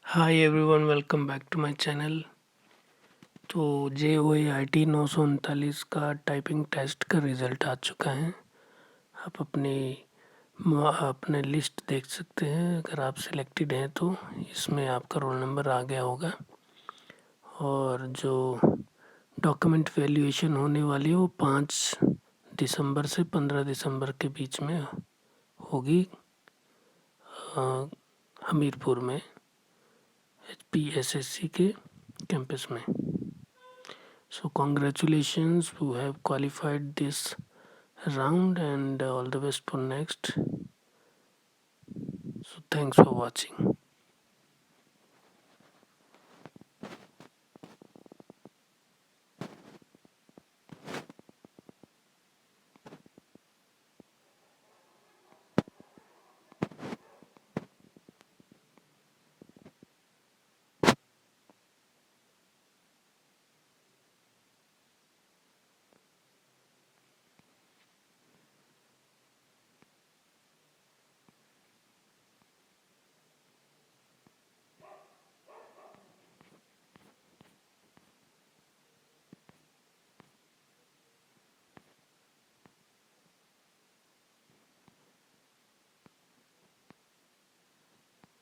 Hi everyone, welcome back to my channel. तो JOAIT 939 का typing test का result आ चुका है। आप अपने लिस्ट देख सकते हैं। अगर आप सिलेक्टेड हैं तो इसमें आपका रोल नंबर आ गया होगा। और जो डॉक्यूमेंट वैल्यूएशन होने वाली है वो 5 दिसंबर से 15 दिसंबर के बीच में होगी, हमीरपुर में HPSSC के कैंपस में। So congratulations, who have qualified this round, and all the best for next. So thanks for watching.